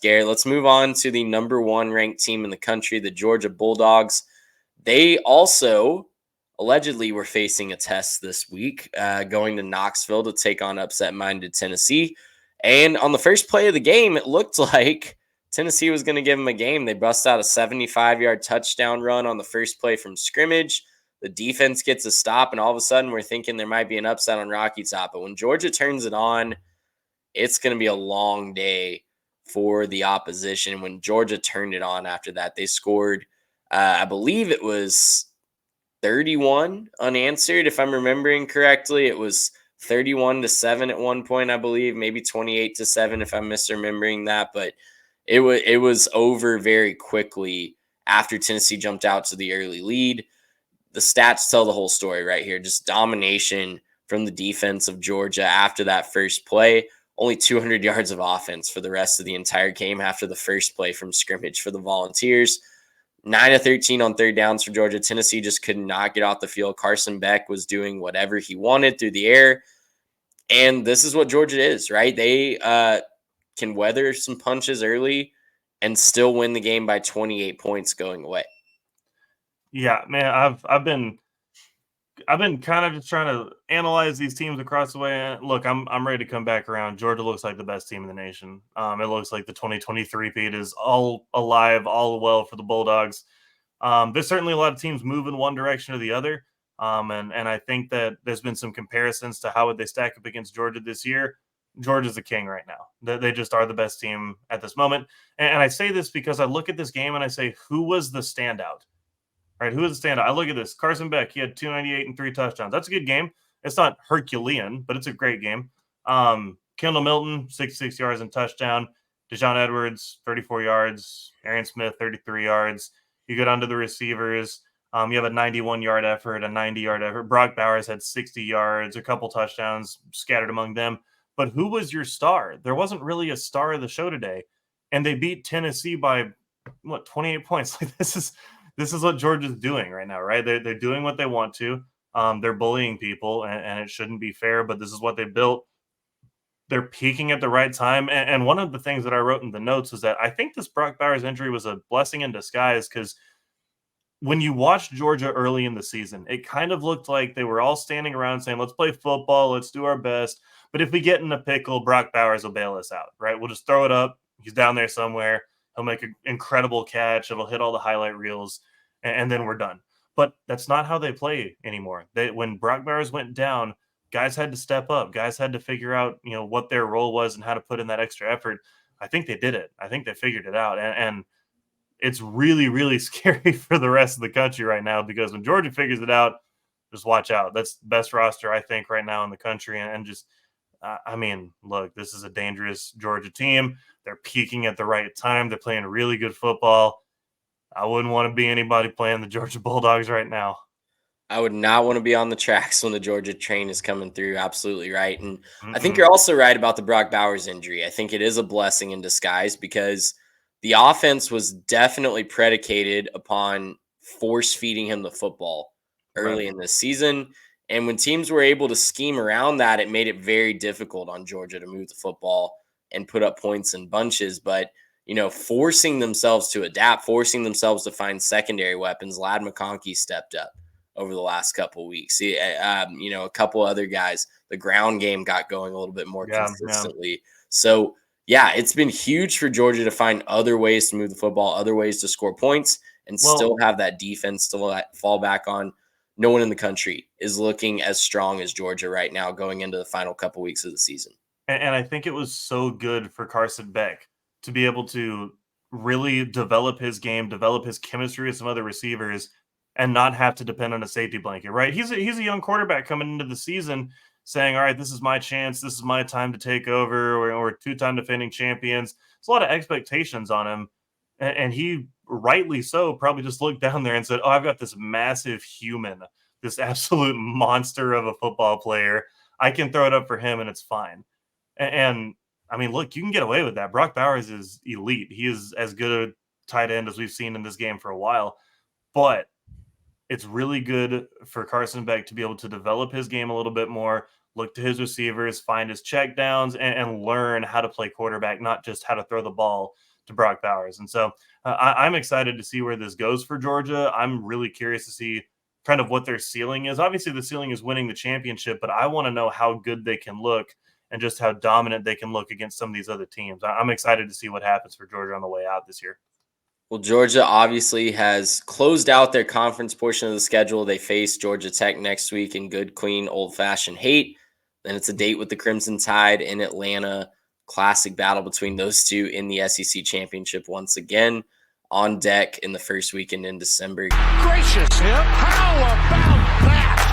Garrett, let's move on to the number one ranked team in the country, the Georgia Bulldogs. They also allegedly were facing a test this week, going to Knoxville to take on upset-minded Tennessee. And on the first play of the game, it looked like Tennessee was going to give them a game. They bust out a 75-yard touchdown run on the first play from scrimmage. The defense gets a stop, and all of a sudden we're thinking there might be an upset on Rocky Top. But when Georgia turns it on, it's going to be a long day for the opposition. When Georgia turned it on after that, they scored, I believe it was 31 unanswered, if I'm remembering correctly. It was 31-7 at one point, I believe, maybe 28-7 if I'm misremembering that. But it was over very quickly after Tennessee jumped out to the early lead. The stats tell the whole story right here. Just domination from the defense of Georgia after that first play. Only 200 yards of offense for the rest of the entire game after the first play from scrimmage for the Volunteers. 9 of 13 on third downs for Georgia. Tennessee just could not get off the field. Carson Beck was doing whatever he wanted through the air. And this is what Georgia is, right? They can weather some punches early and still win the game by 28 points going away. Yeah, man, I've been kind of just trying to analyze these teams across the way. Look, I'm ready to come back around. Georgia looks like the best team in the nation. It looks like the 2023 threepeat is all alive, all well for the Bulldogs. There's certainly a lot of teams move in one direction or the other. And I think that there's been some comparisons to how would they stack up against Georgia this year. Georgia's the king right now. They just are the best team at this moment. And I say this because I look at this game and I say, who was the standout? Right, who is the standout? I look at this. Carson Beck, he had 298 and 3 touchdowns. That's a good game. It's not Herculean, but it's a great game. Kendall Milton, 66 yards and touchdown. Deshaun Edwards, 34 yards. Aaron Smith, 33 yards. You go down to the receivers. You have a 91-yard effort, a 90-yard effort. Brock Bowers had 60 yards, a couple touchdowns scattered among them. But who was your star? There wasn't really a star of the show today. And they beat Tennessee by, 28 points. Like, this is what Georgia's doing right now, right? They're doing what they want to. They're bullying people, and it shouldn't be fair, but this is what they built. They're peaking at the right time. And one of the things that I wrote in the notes is that I think this Brock Bowers injury was a blessing in disguise, because when you watched Georgia early in the season, it kind of looked like they were all standing around saying, let's play football, let's do our best. But if we get in a pickle, Brock Bowers will bail us out, right? We'll just throw it up. He's down there somewhere. He'll make an incredible catch. It'll hit all the highlight reels, and then we're done. But that's not how they play anymore. When Brock Bowers went down, guys had to step up. Guys had to figure out, what their role was and how to put in that extra effort. I think they did it. I think they figured it out. And it's really, really scary for the rest of the country right now, because when Georgia figures it out, just watch out. That's the best roster, I think, right now in the country. And just, look, this is a dangerous Georgia team. They're peaking at the right time. They're playing really good football. I wouldn't want to be anybody playing the Georgia Bulldogs right now. I would not want to be on the tracks when the Georgia train is coming through. Absolutely right. And I think you're also right about the Brock Bowers injury. I think it is a blessing in disguise, because the offense was definitely predicated upon force feeding him the football early in this season. And when teams were able to scheme around that, it made it very difficult on Georgia to move the football and put up points in bunches. But, forcing themselves to adapt, forcing themselves to find secondary weapons. Ladd McConkey stepped up over the last couple of weeks. A couple other guys, the ground game got going a little bit more consistently. Yeah. So, it's been huge for Georgia to find other ways to move the football, other ways to score points, and still have that defense to fall back on. No one in the country is looking as strong as Georgia right now going into the final couple weeks of the season. And I think it was so good for Carson Beck to be able to really develop his game, develop his chemistry with some other receivers, and not have to depend on a safety blanket, right? He's a young quarterback coming into the season saying, all right, this is my chance. This is my time to take over. Or two-time defending champions. There's a lot of expectations on him. And he, rightly so, probably just looked down there and said, oh, I've got this massive human, this absolute monster of a football player. I can throw it up for him and it's fine. And look, you can get away with that. Brock Bowers is elite. He is as good a tight end as we've seen in this game for a while. But it's really good for Carson Beck to be able to develop his game a little bit more, look to his receivers, find his check downs, and learn how to play quarterback, not just how to throw the ball to Brock Bowers. And so I'm excited to see where this goes for Georgia. I'm really curious to see kind of what their ceiling is. Obviously, the ceiling is winning the championship, but I want to know how good they can look and just how dominant they can look against some of these other teams. I'm excited to see what happens for Georgia on the way out this year. Well, Georgia obviously has closed out their conference portion of the schedule. They face Georgia Tech next week in good, clean, old-fashioned hate. Then it's a date with the Crimson Tide in Atlanta. Classic battle between those two in the SEC championship once again on deck in the first weekend in December. Gracious, how about that?